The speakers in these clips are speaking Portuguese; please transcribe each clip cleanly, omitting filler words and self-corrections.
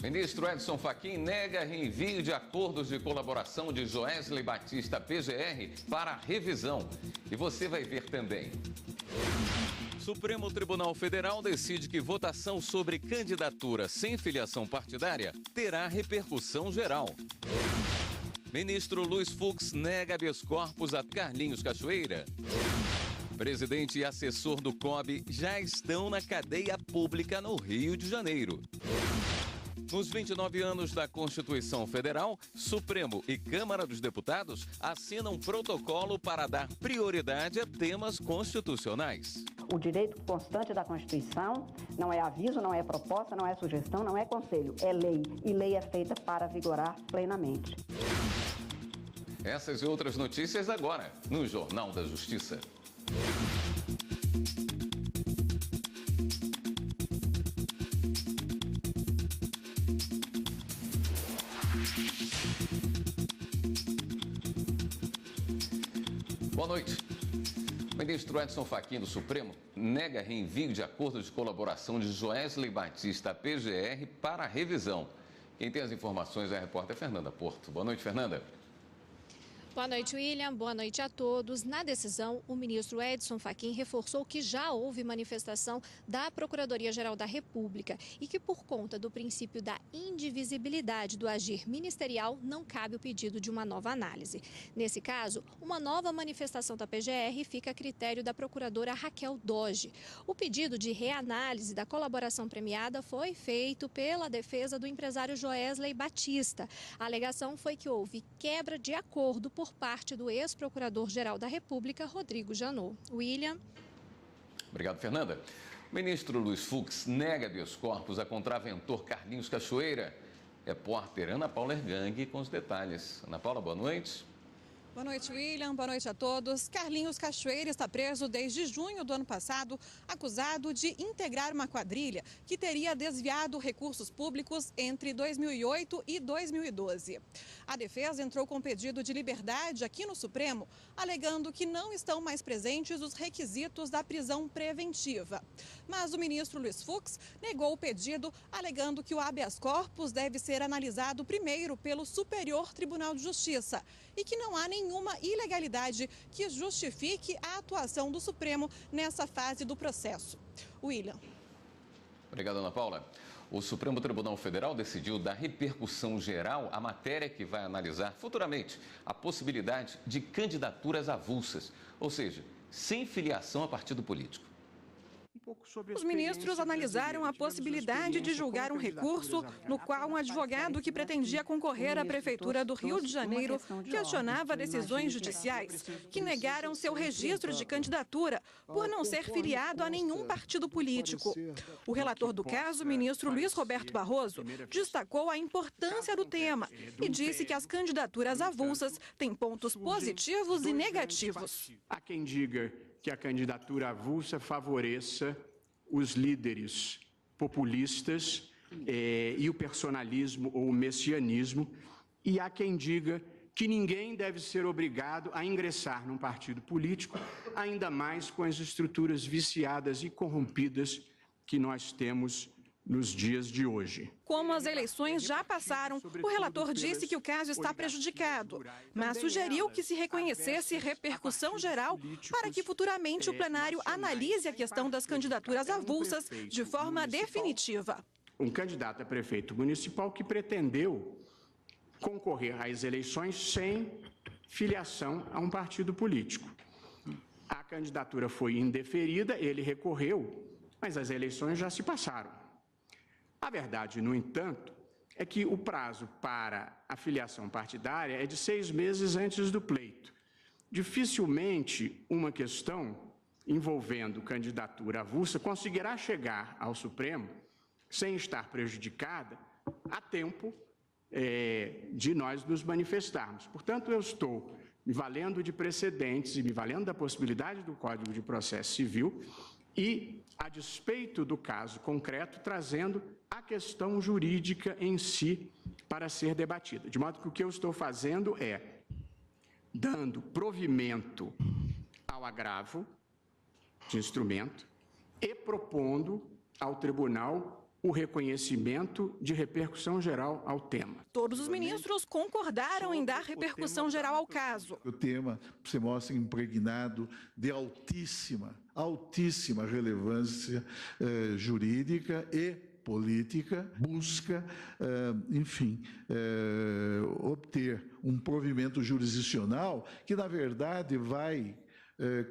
Ministro Edson Fachin nega reenvio de acordos de colaboração de Joesley Batista PGR para revisão. E você vai ver também. Supremo Tribunal Federal decide que votação sobre candidatura sem filiação partidária terá repercussão geral. Ministro Luiz Fux nega habeas corpus a Carlinhos Cachoeira. Presidente e assessor do COB já estão na cadeia pública no Rio de Janeiro. Nos 29 anos da Constituição Federal, Supremo e Câmara dos Deputados assinam protocolo para dar prioridade a temas constitucionais. O direito constante da Constituição não é aviso, não é proposta, não é sugestão, não é conselho, é lei. E lei é feita para vigorar plenamente. Essas e outras notícias agora, no Jornal da Justiça. Boa noite. O ministro Edson Fachin do Supremo nega reenvio de acordo de colaboração de Joesley Batista PGR para revisão. Quem tem as informações é a repórter Fernanda Porto. Boa noite, Fernanda. Boa noite, William. Boa noite a todos. Na decisão, o ministro Edson Fachin reforçou que já houve manifestação da Procuradoria-Geral da República e que, por conta do princípio da indivisibilidade do agir ministerial, não cabe o pedido de uma nova análise. Nesse caso, uma nova manifestação da PGR fica a critério da procuradora Raquel Doge. O pedido de reanálise da colaboração premiada foi feito pela defesa do empresário Joesley Batista. A alegação foi que houve quebra de acordo por parte do ex-procurador-geral da República, Rodrigo Janot. William. Obrigado, Fernanda. O ministro Luiz Fux nega habeas corpus a contraventor Carlinhos Cachoeira. Repórter Ana Paula Ergang com os detalhes. Ana Paula, boa noite. Boa noite, William. Boa noite a todos. Carlinhos Cachoeira está preso desde junho do ano passado, acusado de integrar uma quadrilha que teria desviado recursos públicos entre 2008 e 2012. A defesa entrou com pedido de liberdade aqui no Supremo, alegando que não estão mais presentes os requisitos da prisão preventiva. Mas o ministro Luiz Fux negou o pedido, alegando que o habeas corpus deve ser analisado primeiro pelo Superior Tribunal de Justiça e que não há nenhuma ilegalidade que justifique a atuação do Supremo nessa fase do processo. William. Obrigado, Ana Paula. O Supremo Tribunal Federal decidiu dar repercussão geral à matéria que vai analisar futuramente a possibilidade de candidaturas avulsas, ou seja, sem filiação a partido político. Os ministros analisaram a possibilidade de julgar um recurso no qual um advogado que pretendia concorrer à Prefeitura do Rio de Janeiro questionava decisões judiciais que negaram seu registro de candidatura por não ser filiado a nenhum partido político. O relator do caso, o ministro Luiz Roberto Barroso, destacou a importância do tema e disse que as candidaturas avulsas têm pontos positivos e negativos. Há quem diga que a candidatura avulsa favoreça os líderes populistas e o personalismo ou o messianismo, e há quem diga que ninguém deve ser obrigado a ingressar num partido político, ainda mais com as estruturas viciadas e corrompidas que nós temos nos dias de hoje. Como as eleições já passaram, o relator disse que o caso está prejudicado, mas sugeriu que se reconhecesse repercussão geral para que futuramente o plenário analise a questão das candidaturas avulsas de forma definitiva. Um candidato a prefeito municipal que pretendeu concorrer às eleições sem filiação a um partido político. A candidatura foi indeferida, ele recorreu, mas as eleições já se passaram. A verdade, no entanto, é que o prazo para a filiação partidária é de 6 meses antes do pleito. Dificilmente uma questão envolvendo candidatura avulsa conseguirá chegar ao Supremo sem estar prejudicada a tempo de nós nos manifestarmos. Portanto, eu estou me valendo de precedentes e me valendo da possibilidade do Código de Processo Civil e, a despeito do caso concreto, trazendo a questão jurídica em si para ser debatida. De modo que o que eu estou fazendo é dando provimento ao agravo de instrumento e propondo ao tribunal o reconhecimento de repercussão geral ao tema. Todos os ministros concordaram em dar repercussão geral ao caso. O tema se mostra impregnado de altíssima relevância jurídica e política, busca, obter um provimento jurisdicional que, na verdade, vai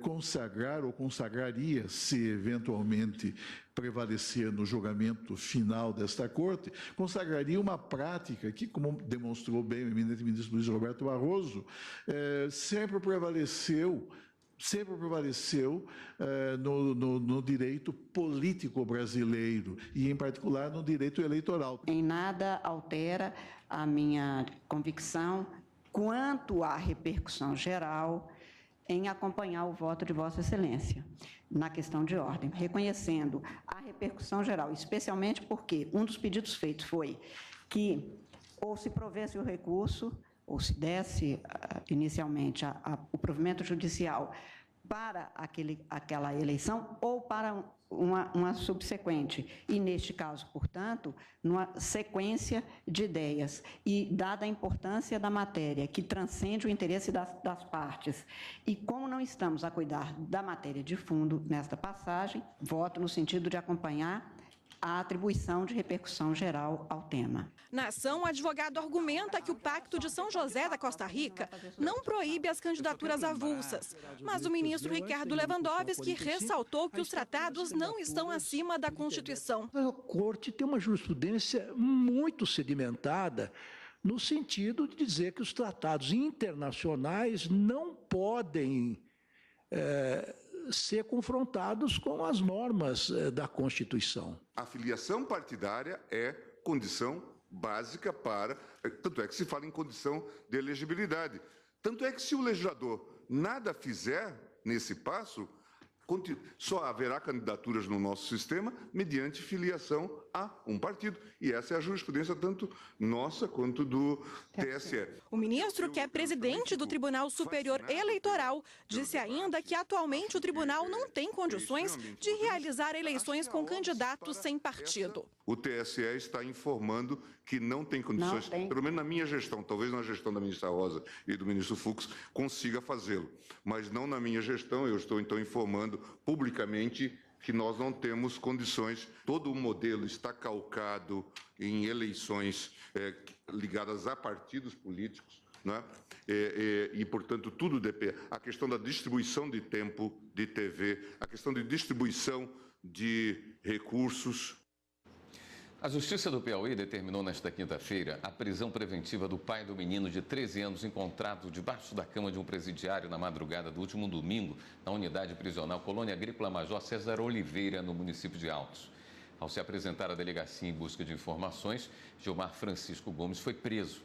consagrar ou consagraria, se eventualmente prevalecer no julgamento final desta Corte, consagraria uma prática que, como demonstrou bem o eminente ministro Luiz Roberto Barroso, sempre prevaleceu no direito político brasileiro e, em particular, no direito eleitoral. Em nada altera a minha convicção quanto à repercussão geral em acompanhar o voto de Vossa Excelência na questão de ordem, reconhecendo a repercussão geral, especialmente porque um dos pedidos feitos foi que ou se provesse o recurso ou se desse inicialmente o provimento judicial para aquela eleição ou para uma subsequente. E, neste caso, portanto, numa sequência de ideias. E, dada a importância da matéria, que transcende o interesse das partes, e como não estamos a cuidar da matéria de fundo nesta passagem, voto no sentido de acompanhar a atribuição de repercussão geral ao tema. Na ação, o advogado argumenta que o Pacto de São José da Costa Rica não proíbe as candidaturas avulsas, mas o ministro Ricardo Lewandowski ressaltou que os tratados não estão acima da Constituição. A Corte tem uma jurisprudência muito sedimentada no sentido de dizer que os tratados internacionais não podem ser confrontados com as normas da Constituição. A filiação partidária é condição básica para... Tanto é que se fala em condição de elegibilidade. Tanto é que se o legislador nada fizer nesse passo, só haverá candidaturas no nosso sistema mediante filiação a um partido. E essa é a jurisprudência tanto nossa quanto do TSE. O ministro, que é presidente do Tribunal Superior Eleitoral, disse ainda que atualmente o tribunal não tem condições de realizar eleições com candidatos sem partido. O TSE está informando que não tem condições, pelo menos na minha gestão, talvez na gestão da ministra Rosa e do ministro Fux, consiga fazê-lo. Mas não na minha gestão, eu estou então informando publicamente que nós não temos condições. Todo o modelo está calcado em eleições ligadas a partidos políticos, né? E, portanto, tudo depende. A questão da distribuição de tempo de TV, a questão de distribuição de recursos. A Justiça do Piauí determinou nesta quinta-feira a prisão preventiva do pai do menino de 13 anos encontrado debaixo da cama de um presidiário na madrugada do último domingo na unidade prisional Colônia Agrícola Major César Oliveira, no município de Altos. Ao se apresentar à delegacia em busca de informações, Gilmar Francisco Gomes foi preso.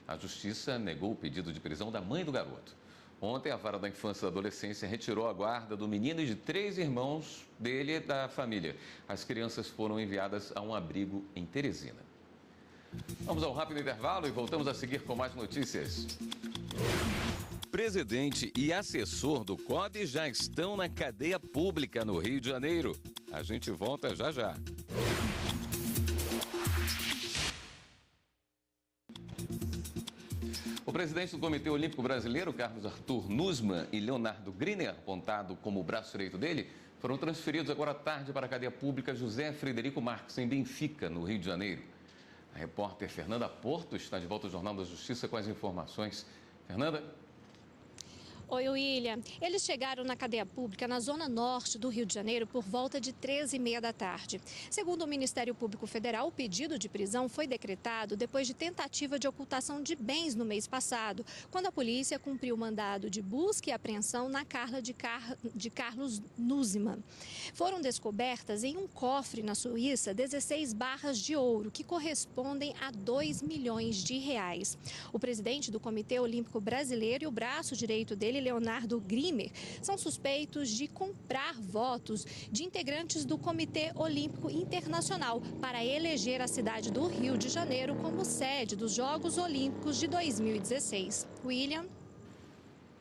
A Justiça negou o pedido de prisão da mãe do garoto. Ontem, a Vara da Infância e da Adolescência retirou a guarda do menino e de 3 irmãos dele e da família. As crianças foram enviadas a um abrigo em Teresina. Vamos a um rápido intervalo e voltamos a seguir com mais notícias. Presidente e assessor do COB já estão na cadeia pública no Rio de Janeiro. A gente volta já já. O presidente do Comitê Olímpico Brasileiro, Carlos Arthur Nussmann, e Leonardo Griner, apontado como o braço direito dele, foram transferidos agora à tarde para a cadeia pública José Frederico Marques, em Benfica, no Rio de Janeiro. A repórter Fernanda Porto está de volta ao Jornal da Justiça com as informações. Fernanda? Oi, William. Eles chegaram na cadeia pública na zona norte do Rio de Janeiro por volta de 13h30 da tarde. Segundo o Ministério Público Federal, o pedido de prisão foi decretado depois de tentativa de ocultação de bens no mês passado, quando a polícia cumpriu o mandado de busca e apreensão na casa de Carlos Nussmann. Foram descobertas em um cofre na Suíça 16 barras de ouro, que correspondem a 2 milhões de reais. O presidente do Comitê Olímpico Brasileiro e o braço direito dele, Leonardo Griner, são suspeitos de comprar votos de integrantes do Comitê Olímpico Internacional para eleger a cidade do Rio de Janeiro como sede dos Jogos Olímpicos de 2016. William?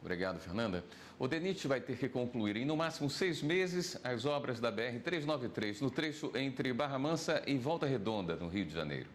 Obrigado, Fernanda. O DENIT vai ter que concluir em no máximo 6 meses as obras da BR-393 no trecho entre Barra Mansa e Volta Redonda, no Rio de Janeiro.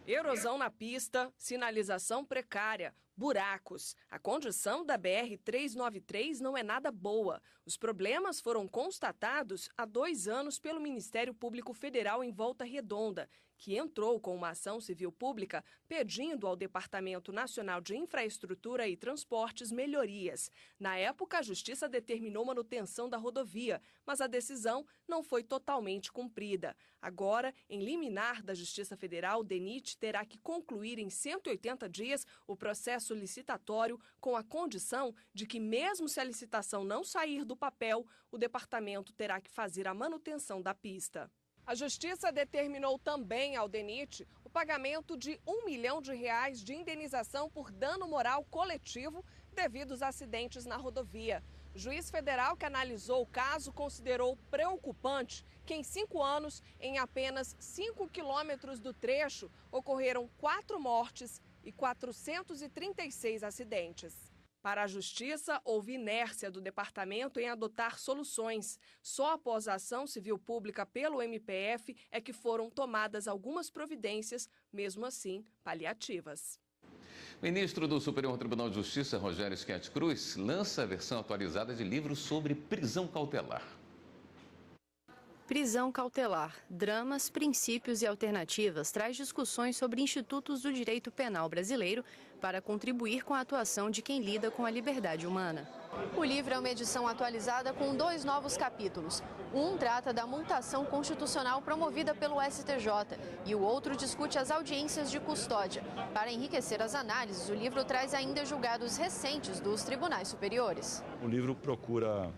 Erosão na pista, sinalização precária, buracos. A condição da BR-393 não é nada boa. Os problemas foram constatados há 2 anos pelo Ministério Público Federal em Volta Redonda, que entrou com uma ação civil pública pedindo ao Departamento Nacional de Infraestrutura e Transportes melhorias. Na época, a Justiça determinou manutenção da rodovia, mas a decisão não foi totalmente cumprida. Agora, em liminar da Justiça Federal, o DENIT terá que concluir em 180 dias o processo licitatório com a condição de que, mesmo se a licitação não sair do papel, o departamento terá que fazer a manutenção da pista. A Justiça determinou também ao DENIT o pagamento de R$1 milhão de indenização por dano moral coletivo devido aos acidentes na rodovia. O juiz federal que analisou o caso considerou preocupante que em 5 anos, em apenas 5 quilômetros do trecho, ocorreram 4 mortes e 436 acidentes. Para a Justiça, houve inércia do departamento em adotar soluções. Só após a ação civil pública pelo MPF é que foram tomadas algumas providências, mesmo assim paliativas. O ministro do Superior Tribunal de Justiça, Rogério Schietti Cruz, lança a versão atualizada de livro sobre prisão cautelar. Prisão cautelar, dramas, princípios e alternativas traz discussões sobre institutos do direito penal brasileiro para contribuir com a atuação de quem lida com a liberdade humana. O livro é uma edição atualizada com 2 novos capítulos. Um trata da multação constitucional promovida pelo STJ e o outro discute as audiências de custódia. Para enriquecer as análises, o livro traz ainda julgados recentes dos tribunais superiores. O livro procura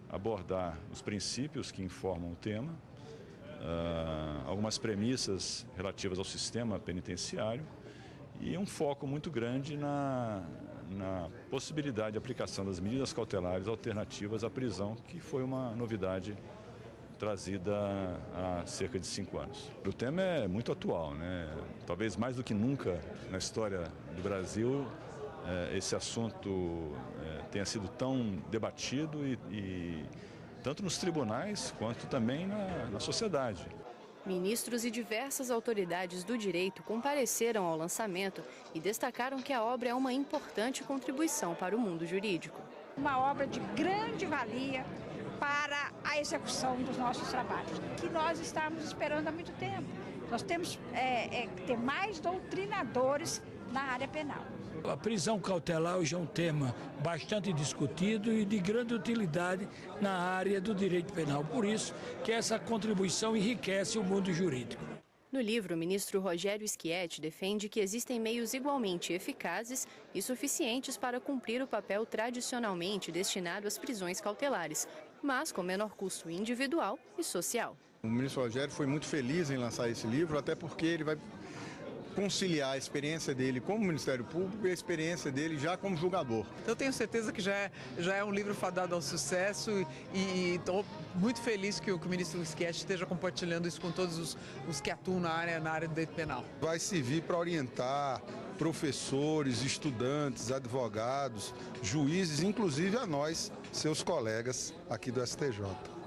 abordar os princípios que informam o tema, algumas premissas relativas ao sistema penitenciário e um foco muito grande na possibilidade de aplicação das medidas cautelares alternativas à prisão, que foi uma novidade trazida há cerca de 5 anos. O tema é muito atual, né? Talvez mais do que nunca na história do Brasil, esse assunto tenha sido tão debatido e tanto nos tribunais quanto também na sociedade. Ministros e diversas autoridades do direito compareceram ao lançamento e destacaram que a obra é uma importante contribuição para o mundo jurídico. Uma obra de grande valia para a execução dos nossos trabalhos, que nós estamos esperando há muito tempo. Nós temos que ter mais doutrinadores na área penal. A prisão cautelar hoje é um tema bastante discutido e de grande utilidade na área do direito penal. Por isso que essa contribuição enriquece o mundo jurídico. No livro, o ministro Rogério Schietti defende que existem meios igualmente eficazes e suficientes para cumprir o papel tradicionalmente destinado às prisões cautelares, mas com menor custo individual e social. O ministro Rogério foi muito feliz em lançar esse livro, até porque ele vai conciliar a experiência dele como Ministério Público e a experiência dele já como julgador. Eu tenho certeza que já é um livro fadado ao sucesso e estou muito feliz que o ministro Schietti esteja compartilhando isso com todos os que atuam na área do direito penal. Vai servir para orientar professores, estudantes, advogados, juízes, inclusive a nós, seus colegas aqui do STJ.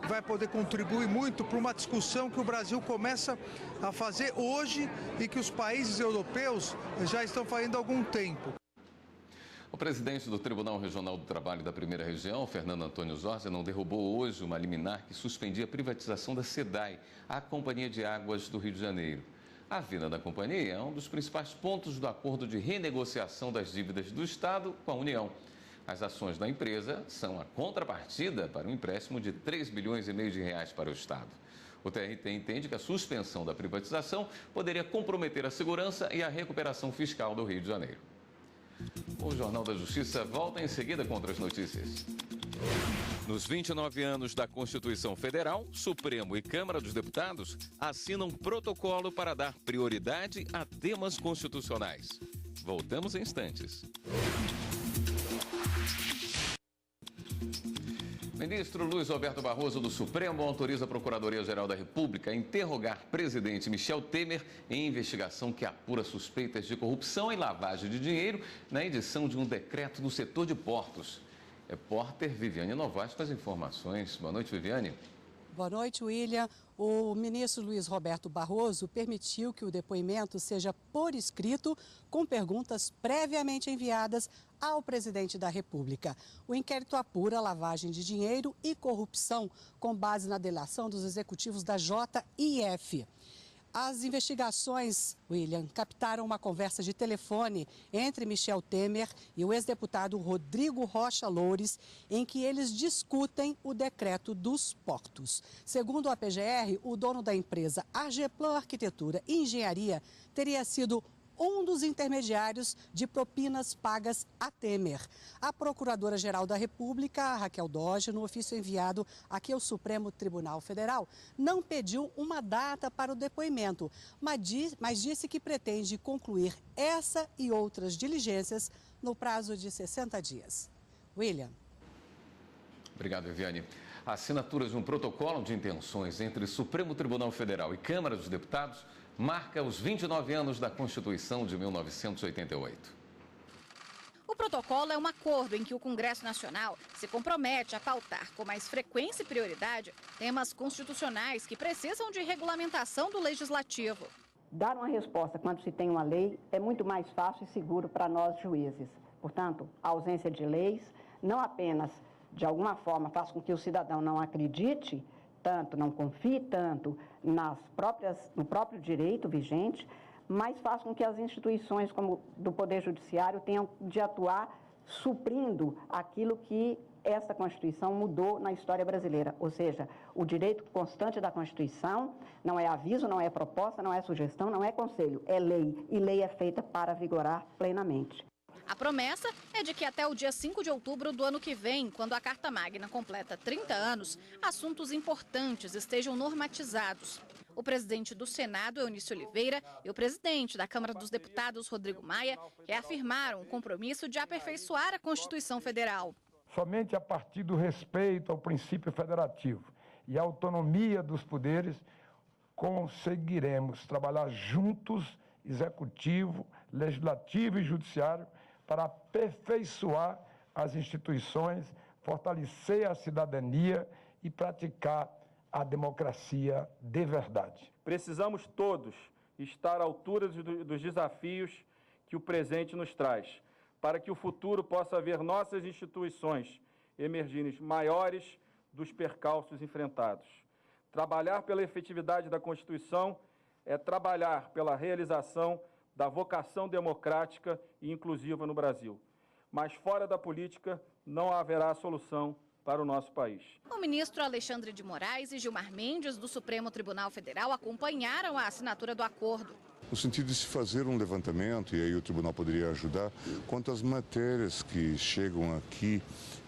Vai poder contribuir muito para uma discussão que o Brasil começa a fazer hoje e que os países europeus já estão fazendo há algum tempo. O presidente do Tribunal Regional do Trabalho da Primeira Região, Fernando Antônio Zorzi, não derrubou hoje uma liminar que suspendia a privatização da SEDAI, a Companhia de Águas do Rio de Janeiro. A vinda da companhia é um dos principais pontos do acordo de renegociação das dívidas do Estado com a União. As ações da empresa são a contrapartida para um empréstimo de 3,5 bilhões de reais para o Estado. O TRT entende que a suspensão da privatização poderia comprometer a segurança e a recuperação fiscal do Rio de Janeiro. O Jornal da Justiça volta em seguida com outras notícias. Nos 29 anos da Constituição Federal, Supremo e Câmara dos Deputados assinam protocolo para dar prioridade a temas constitucionais. Voltamos em instantes. Ministro Luiz Roberto Barroso do Supremo autoriza a Procuradoria-Geral da República a interrogar presidente Michel Temer em investigação que apura suspeitas de corrupção e lavagem de dinheiro na edição de um decreto do setor de portos. Repórter Viviane Novaes com as informações. Boa noite, Viviane. Boa noite, William. O ministro Luiz Roberto Barroso permitiu que o depoimento seja por escrito, com perguntas previamente enviadas ao presidente da República. O inquérito apura lavagem de dinheiro e corrupção, com base na delação dos executivos da JIF. As investigações, William, captaram uma conversa de telefone entre Michel Temer e o ex-deputado Rodrigo Rocha Loures, em que eles discutem o decreto dos portos. Segundo a PGR, o dono da empresa Argeplan Arquitetura e Engenharia teria sido um dos intermediários de propinas pagas a Temer. A Procuradora-Geral da República, Raquel Dodge, no ofício enviado aqui ao Supremo Tribunal Federal, não pediu uma data para o depoimento, mas disse que pretende concluir essa e outras diligências no prazo de 60 dias. William. Obrigado, Viviane. A assinatura de um protocolo de intenções entre Supremo Tribunal Federal e Câmara dos Deputados marca os 29 anos da Constituição de 1988. O protocolo é um acordo em que o Congresso Nacional se compromete a pautar com mais frequência e prioridade temas constitucionais que precisam de regulamentação do Legislativo. Dar uma resposta quando se tem uma lei é muito mais fácil e seguro para nós juízes. Portanto, a ausência de leis não apenas, de alguma forma, faz com que o cidadão não acredite tanto, não confie tanto no próprio direito vigente, mas faz com que as instituições como do Poder Judiciário tenham de atuar suprindo aquilo que esta Constituição mudou na história brasileira. Ou seja, o direito constante da Constituição não é aviso, não é proposta, não é sugestão, não é conselho, é lei. E lei é feita para vigorar plenamente. A promessa é de que até o dia 5 de outubro do ano que vem, quando a Carta Magna completa 30 anos, assuntos importantes estejam normatizados. O presidente do Senado, Eunício Oliveira, e o presidente da Câmara dos Deputados, Rodrigo Maia, reafirmaram o compromisso de aperfeiçoar a Constituição Federal. Somente a partir do respeito ao princípio federativo e à autonomia dos poderes, conseguiremos trabalhar juntos, executivo, legislativo e judiciário, para aperfeiçoar as instituições, fortalecer a cidadania e praticar a democracia de verdade. Precisamos todos estar à altura dos desafios que o presente nos traz, para que o futuro possa ver nossas instituições emergirem maiores dos percalços enfrentados. Trabalhar pela efetividade da Constituição é trabalhar pela realização da vocação democrática e inclusiva no Brasil. Mas fora da política não haverá solução para o nosso país. O ministro Alexandre de Moraes e Gilmar Mendes, do Supremo Tribunal Federal, acompanharam a assinatura do acordo. No sentido de se fazer um levantamento, e aí o tribunal poderia ajudar, quanto às matérias que chegam aqui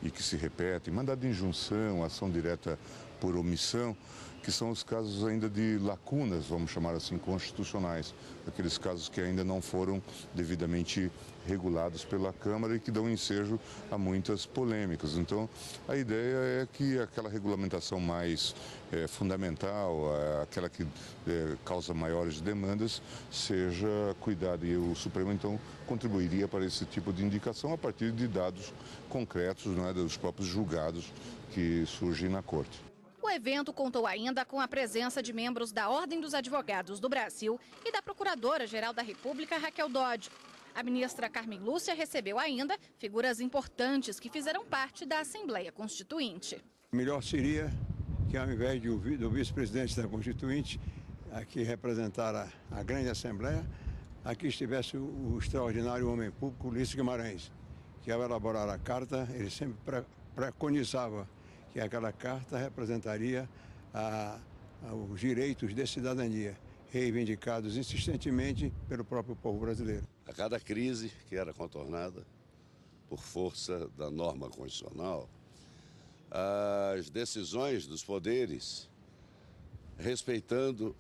e que se repetem, mandado de injunção, ação direta por omissão, que são os casos ainda de lacunas, vamos chamar assim, constitucionais, aqueles casos que ainda não foram devidamente regulados pela Câmara e que dão ensejo a muitas polêmicas. Então, a ideia é que aquela regulamentação mais fundamental, aquela que causa maiores demandas, seja cuidada. E o Supremo, então, contribuiria para esse tipo de indicação a partir de dados concretos, né, dos próprios julgados que surgem na Corte. O evento contou ainda com a presença de membros da Ordem dos Advogados do Brasil e da Procuradora-Geral da República, Raquel Dodge. A ministra Carmen Lúcia recebeu ainda figuras importantes que fizeram parte da Assembleia Constituinte. Melhor seria que, ao invés do vice-presidente da Constituinte, aqui representar a grande Assembleia, aqui estivesse o extraordinário homem público Ulisses Guimarães, que ao elaborar a carta, ele sempre preconizava que aquela carta representaria os direitos de cidadania, reivindicados insistentemente pelo próprio povo brasileiro. A cada crise que era contornada por força da norma constitucional, as decisões dos poderes, respeitando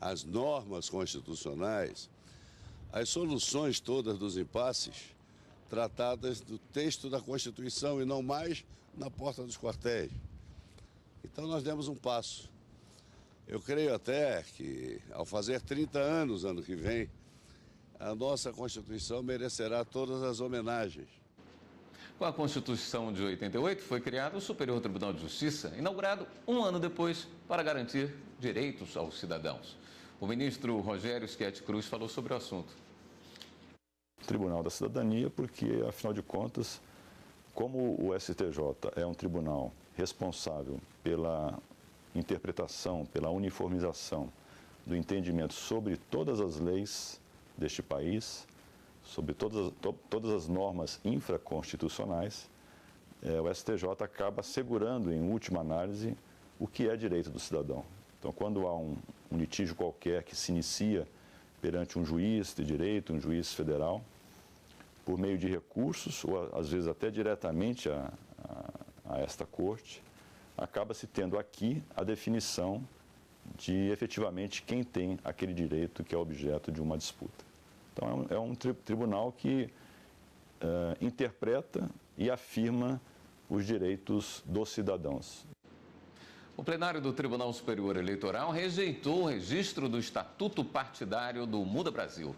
as normas constitucionais, as soluções todas dos impasses, tratadas do texto da Constituição e não mais na porta dos quartéis. Então nós demos um passo. Eu creio até que, ao fazer 30 anos ano que vem, a nossa Constituição merecerá todas as homenagens. Com a Constituição de 88, foi criado o Superior Tribunal de Justiça, inaugurado um ano depois para garantir direitos aos cidadãos. O ministro Rogério Schietti Cruz falou sobre o assunto. Tribunal da Cidadania, porque, afinal de contas, como o STJ é um tribunal responsável pela interpretação, pela uniformização do entendimento sobre todas as leis deste país, sobre todas as normas infraconstitucionais, o STJ acaba assegurando, em última análise, o que é direito do cidadão. Então, quando há um litígio qualquer que se inicia perante um juiz de direito, um juiz federal, por meio de recursos, ou às vezes até diretamente a esta corte, acaba-se tendo aqui a definição de efetivamente quem tem aquele direito que é objeto de uma disputa. Então, é um tribunal que interpreta e afirma os direitos dos cidadãos. O plenário do Tribunal Superior Eleitoral rejeitou o registro do Estatuto Partidário do Muda Brasil.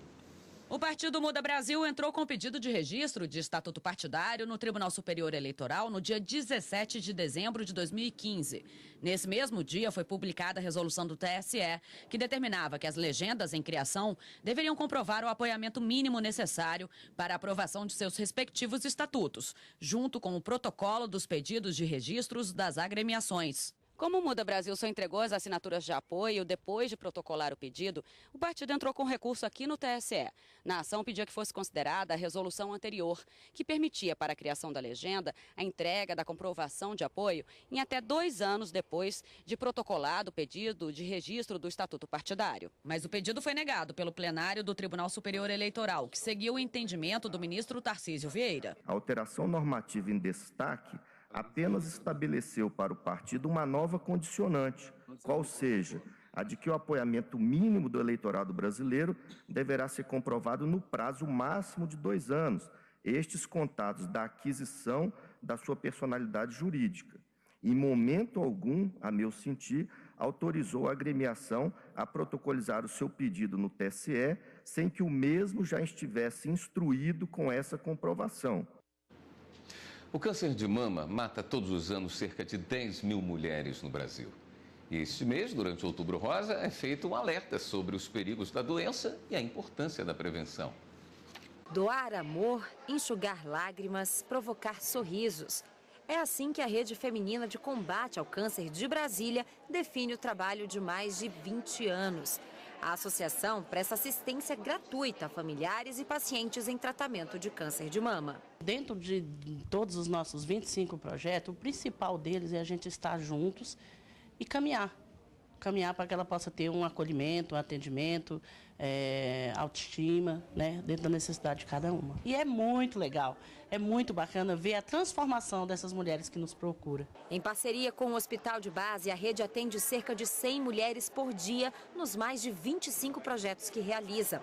O Partido Muda Brasil entrou com pedido de registro de estatuto partidário no Tribunal Superior Eleitoral no dia 17 de dezembro de 2015. Nesse mesmo dia foi publicada a resolução do TSE, que determinava que as legendas em criação deveriam comprovar o apoiamento mínimo necessário para a aprovação de seus respectivos estatutos, junto com o protocolo dos pedidos de registros das agremiações. Como o Muda Brasil só entregou as assinaturas de apoio depois de protocolar o pedido, o partido entrou com recurso aqui no TSE. Na ação, pedia que fosse considerada a resolução anterior, que permitia para a criação da legenda a entrega da comprovação de apoio em até 2 anos depois de protocolado o pedido de registro do Estatuto Partidário. Mas o pedido foi negado pelo plenário do Tribunal Superior Eleitoral, que seguiu o entendimento do ministro Tarcísio Vieira. A alteração normativa em destaque apenas estabeleceu para o partido uma nova condicionante, qual seja, a de que o apoiamento mínimo do eleitorado brasileiro deverá ser comprovado no prazo máximo de 2 anos, estes contados da aquisição da sua personalidade jurídica. Em momento algum, a meu sentir, autorizou a agremiação a protocolizar o seu pedido no TSE sem que o mesmo já estivesse instruído com essa comprovação. O câncer de mama mata todos os anos cerca de 10 mil mulheres no Brasil. E este mês, durante o Outubro Rosa, é feito um alerta sobre os perigos da doença e a importância da prevenção. Doar amor, enxugar lágrimas, provocar sorrisos. É assim que a Rede Feminina de Combate ao Câncer de Brasília define o trabalho de mais de 20 anos. A associação presta assistência gratuita a familiares e pacientes em tratamento de câncer de mama. Dentro de todos os nossos 25 projetos, o principal deles é a gente estar juntos e caminhar. Caminhar para que ela possa ter um acolhimento, um atendimento, autoestima, né, dentro da necessidade de cada uma. E é muito legal, é muito bacana ver a transformação dessas mulheres que nos procuram. Em parceria com o Hospital de Base, a rede atende cerca de 100 mulheres por dia nos mais de 25 projetos que realiza.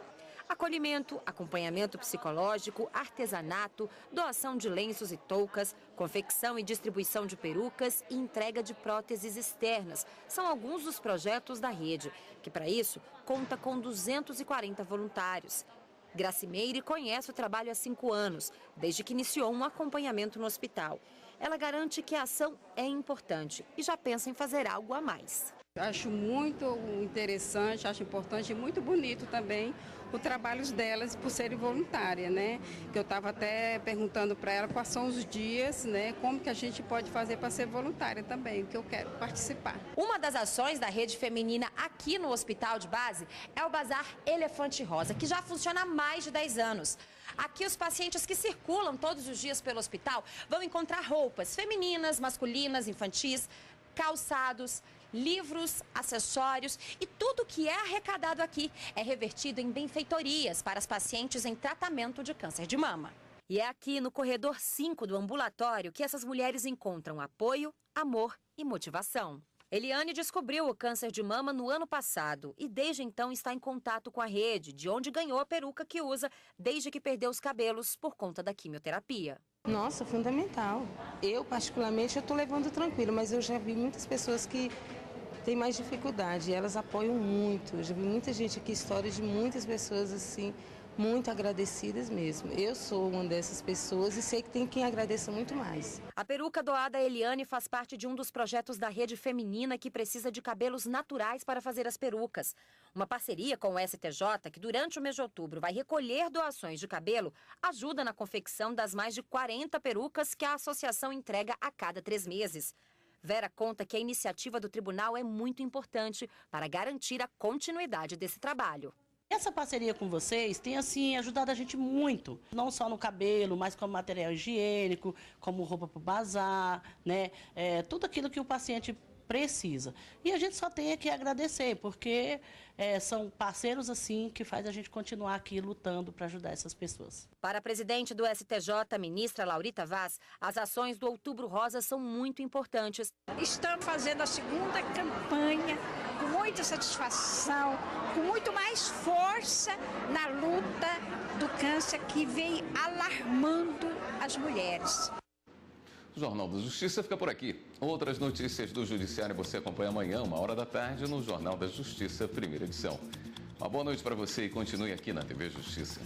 Acolhimento, acompanhamento psicológico, artesanato, doação de lenços e toucas, confecção e distribuição de perucas e entrega de próteses externas. São alguns dos projetos da rede, que para isso conta com 240 voluntários. Gracimeire conhece o trabalho há 5 anos, desde que iniciou um acompanhamento no hospital. Ela garante que a ação é importante e já pensa em fazer algo a mais. Acho muito interessante, acho importante e muito bonito também o trabalho delas por serem voluntárias, né? Que eu estava até perguntando para ela quais são os dias, né? Como que a gente pode fazer para ser voluntária também, que eu quero participar. Uma das ações da Rede Feminina aqui no Hospital de Base é o Bazar Elefante Rosa, que já funciona há mais de 10 anos. Aqui os pacientes que circulam todos os dias pelo hospital vão encontrar roupas femininas, masculinas, infantis, calçados, livros, acessórios e tudo que é arrecadado aqui é revertido em benfeitorias para as pacientes em tratamento de câncer de mama. E é aqui no corredor 5 do ambulatório que essas mulheres encontram apoio, amor e motivação. Eliane descobriu o câncer de mama no ano passado e desde então está em contato com a rede, de onde ganhou a peruca que usa desde que perdeu os cabelos por conta da quimioterapia. Nossa, fundamental. Eu, particularmente, eu estou levando tranquilo, mas eu já vi muitas pessoas que têm mais dificuldade e elas apoiam muito. Eu já vi muita gente aqui, histórias de muitas pessoas assim, muito agradecidas mesmo. Eu sou uma dessas pessoas e sei que tem quem agradeça muito mais. A peruca doada a Eliane faz parte de um dos projetos da Rede Feminina que precisa de cabelos naturais para fazer as perucas. Uma parceria com o STJ, que durante o mês de outubro vai recolher doações de cabelo, ajuda na confecção das mais de 40 perucas que a associação entrega a cada 3 meses. Vera conta que a iniciativa do tribunal é muito importante para garantir a continuidade desse trabalho. Essa parceria com vocês tem, assim, ajudado a gente muito. Não só no cabelo, mas como material higiênico, como roupa para o bazar, né? Tudo aquilo que o paciente precisa. E a gente só tem que agradecer, porque são parceiros, assim, que faz a gente continuar aqui lutando para ajudar essas pessoas. Para a presidente do STJ, ministra Laurita Vaz, as ações do Outubro Rosa são muito importantes. Estamos fazendo a segunda campanha com muita satisfação, com muito mais força na luta do câncer que vem alarmando as mulheres. O Jornal da Justiça fica por aqui. Outras notícias do Judiciário você acompanha amanhã, 13h, no Jornal da Justiça, primeira edição. Uma boa noite para você e continue aqui na TV Justiça.